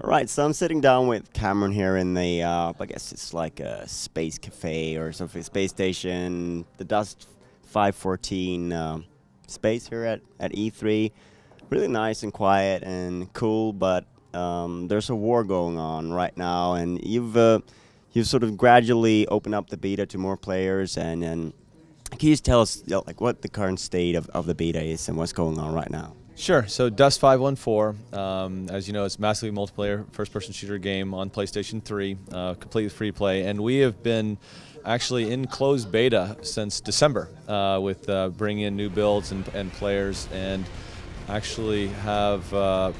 Right, so I'm sitting down with Cameron here in the, I guess it's like a space cafe or something, space station, the Dust 514 space here at E3. Really nice and quiet and cool, but there's a war going on right now, and you've sort of gradually opened up the beta to more players, and can you just tell us like what the current state of the beta is and what's going on right now? Sure. So Dust 514, as you know, it's a massively multiplayer first-person shooter game on PlayStation 3, completely free play, and we have been actually in closed beta since December with bringing in new builds and players, and actually have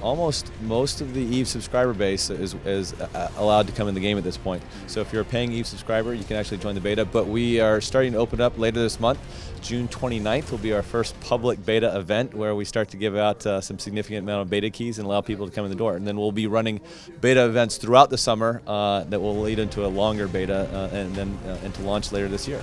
almost most of the EVE subscriber base is allowed to come in the game at this point. So if you're a paying EVE subscriber, you can actually join the beta, but we are starting to open up later this month. June 29th will be our first public beta event where we start to give out some significant amount of beta keys and allow people to come in the door. And then we'll be running beta events throughout the summer that will lead into a longer beta and then into launch later this year.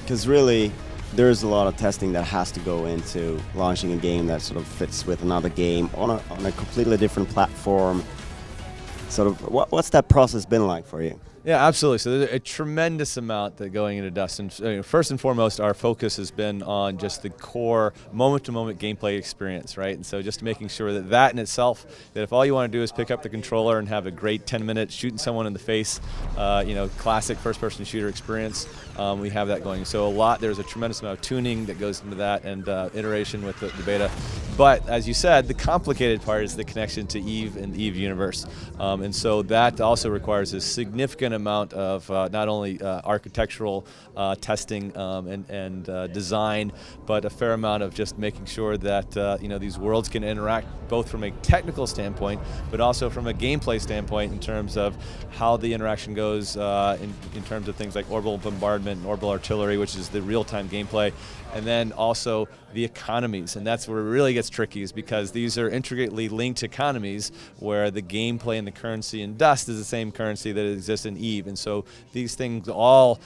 Because really, there's a lot of testing that has to go into launching a game that sort of fits with another game on a completely different platform. Sort of, what's that process been like for you? Yeah, absolutely. So there's a tremendous amount that going into Dust. And first and foremost, our focus has been on just the core moment-to-moment gameplay experience, right? And so just making sure that in itself, that if all you want to do is pick up the controller and have a great 10-minute shooting someone in the face, classic first-person shooter experience, we have that going. So there's a tremendous amount of tuning that goes into that and iteration with the beta. But as you said, the complicated part is the connection to EVE and the EVE universe. And so that also requires a significant amount of not only architectural testing and design, but a fair amount of just making sure that these worlds can interact both from a technical standpoint, but also from a gameplay standpoint in terms of how the interaction goes in terms of things like orbital bombardment and orbital artillery, which is the real-time gameplay, and then also the economies. And that's where it really gets tricky, is because these are intricately linked economies where the gameplay and the currency in Dust is the same currency that exists in EVE. And so these things all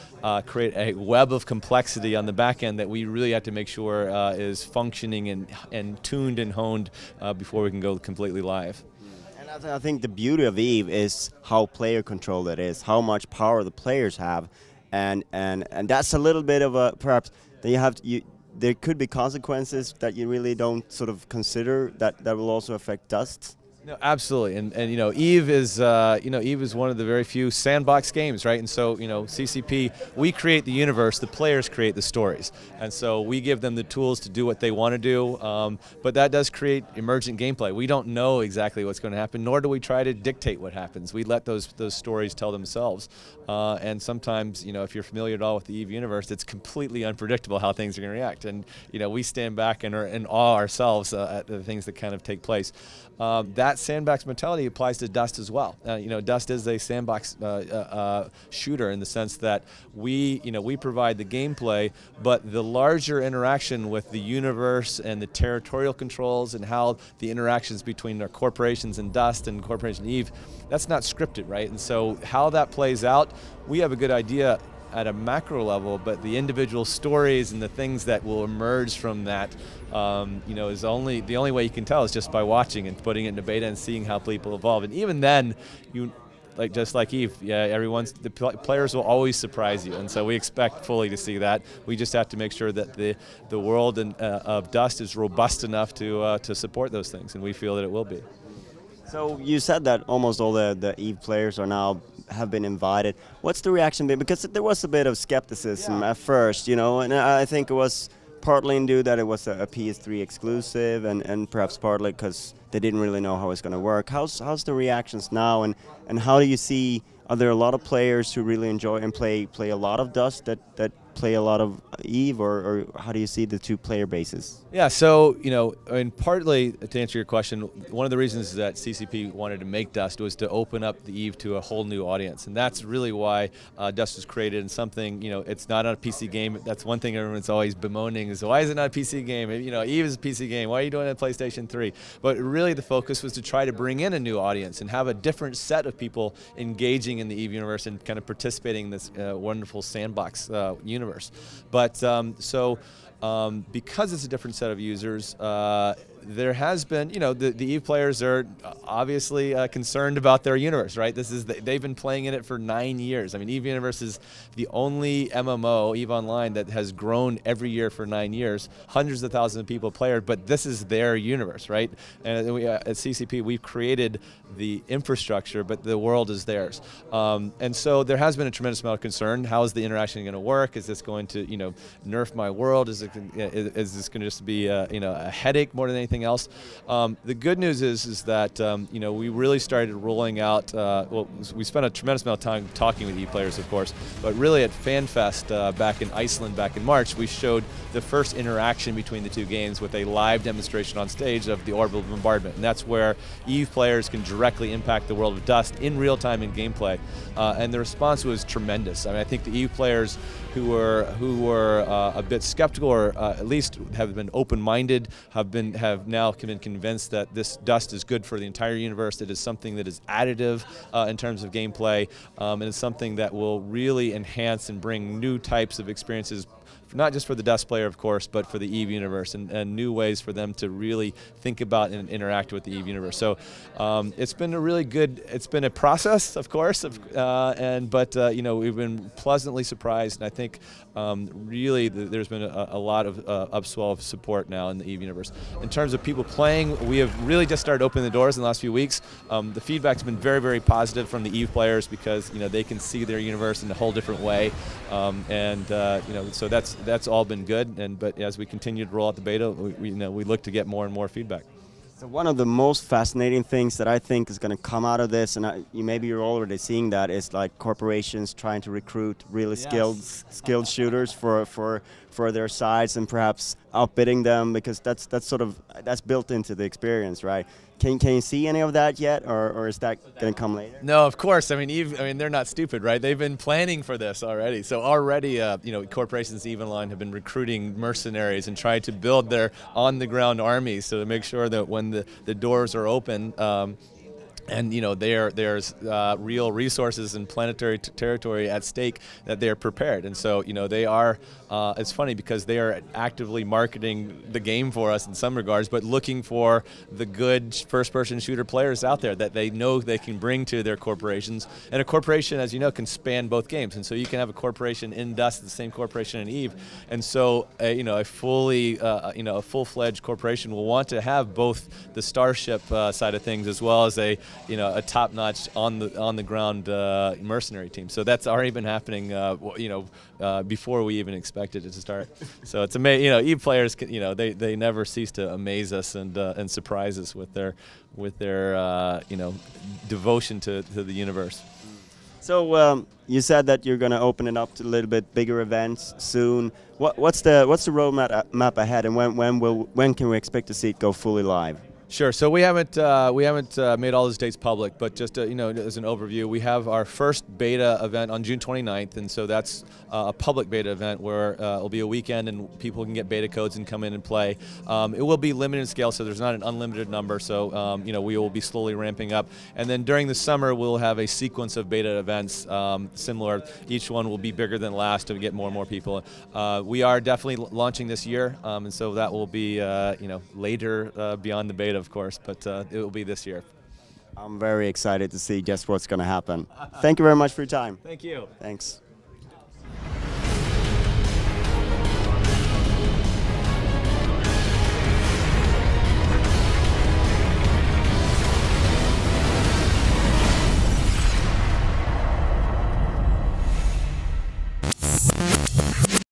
create a web of complexity on the back end that we really have to make sure is functioning and tuned and honed before we can go completely live. And I think the beauty of EVE is how player controlled it is, how much power the players have, and that's a little bit of a perhaps that there could be consequences that you really don't sort of consider that will also affect Dust. No, absolutely, and EVE is EVE is one of the very few sandbox games, right? And so CCP, we create the universe, the players create the stories, and so we give them the tools to do what they want to do. But that does create emergent gameplay. We don't know exactly what's going to happen, nor do we try to dictate what happens. We let those stories tell themselves. And sometimes, if you're familiar at all with the EVE universe, it's completely unpredictable how things are going to react. And we stand back and are in awe ourselves at the things that kind of take place. That sandbox mentality applies to Dust as well. Dust is a sandbox shooter in the sense that we provide the gameplay, but the larger interaction with the universe and the territorial controls and how the interactions between our corporations and Dust and Corporation EVE, that's not scripted, right? And so how that plays out, we have a good idea at a macro level, but the individual stories and the things that will emerge from that, is the only way you can tell is just by watching and putting it into beta and seeing how people evolve. And even then, just like EVE, the players will always surprise you, and so we expect fully to see that. We just have to make sure that the world of Dust is robust enough to support those things, and we feel that it will be. So you said that almost all the EVE players have been invited. What's the reaction been? Because there was a bit of skepticism at first, and I think it was partly due that it was a PS3 exclusive, and perhaps partly because they didn't really know how it's going to work. How's the reactions now, and how do you see? Are there a lot of players who really enjoy and play a lot of Dust that play a lot of Eve, or how do you see the two player bases? Yeah, so, I mean, partly to answer your question, one of the reasons that CCP wanted to make Dust was to open up the Eve to a whole new audience, and that's really why Dust was created. And something, it's not a PC game. That's one thing everyone's always bemoaning is, why is it not a PC game? Eve is a PC game. Why are you doing it on PlayStation 3? But really, the focus was to try to bring in a new audience and have a different set of people engaging in the Eve universe and kind of participating in this wonderful sandbox universe. But because it's a different set of users, there has been, the Eve players are obviously concerned about their universe, right? They've been playing in it for 9 years. I mean, Eve Universe is the only MMO, Eve Online, that has grown every year for 9 years. Hundreds of thousands of people play it, but this is their universe, right? And we, at CCP, we've created the infrastructure, but the world is theirs. And so there has been a tremendous amount of concern. How is the interaction going to work? Is this going to, nerf my world? Is this going to just be, a headache more than anything else? The good news is that we really started rolling out. Well, we spent a tremendous amount of time talking with Eve players, of course, but really at FanFest back in Iceland back in March, we showed the first interaction between the two games with a live demonstration on stage of the orbital bombardment, and that's where Eve players can directly impact the world of Dust in real time in gameplay, and the response was tremendous. I mean, I think the Eve players who were a bit skeptical, or at least have been open-minded, have now been convinced that this Dust is good for the entire universe. It is something that is additive in terms of gameplay, and it's something that will really enhance and bring new types of experiences, not just for the Dust player, of course, but for the Eve universe, and new ways for them to really think about and interact with the Eve universe. So it's been a really good, it's been a process, of course, but we've been pleasantly surprised, and I think really there's been a lot of upswell of support now in the Eve universe. In terms of people playing, we have really just started opening the doors in the last few weeks. The feedback's been very, very positive from the Eve players, because they can see their universe in a whole different way, so that's all been good. But as we continue to roll out the beta, we look to get more and more feedback. So one of the most fascinating things that I think is going to come out of this, and maybe you're already seeing that, is like corporations trying to recruit really skilled shooters for their sides, and perhaps outbidding them, because that's built into the experience, right? Can you see any of that yet, or is that going to come later? No, of course. I mean, Eve. I mean, they're not stupid, right? They've been planning for this already. So already, corporations, Eve Online, have been recruiting mercenaries and trying to build their on-the-ground armies, so to make sure that when the doors are open, and there's real resources and planetary territory at stake, that they're prepared. And so they are. It's funny because they are actively marketing the game for us in some regards, but looking for the good first-person shooter players out there that they know they can bring to their corporations. And a corporation, as you know, can span both games. And so you can have a corporation in Dust, the same corporation in Eve. And so a full-fledged corporation will want to have both the Starship side of things as well as a top-notch on the ground mercenary team. So that's already been happening before we even expected it to start. So it's amazing. Eve players can, they never cease to amaze us and surprise us with their devotion to the universe. So you said that you're going to open it up to a little bit bigger events soon. What's the roadmap ahead, and when can we expect to see it go fully live? Sure. So we haven't made all those dates public, but just as an overview, we have our first beta event on June 29th, and so that's a public beta event where it'll be a weekend and people can get beta codes and come in and play. It will be limited scale, so there's not an unlimited number. So we will be slowly ramping up, and then during the summer we'll have a sequence of beta events similar. Each one will be bigger than last to get more and more people. We are definitely launching this year, and so that will be later beyond the beta, of course, but it will be this year. I'm very excited to see just what's going to happen. Thank you very much for your time. Thank you. Thanks.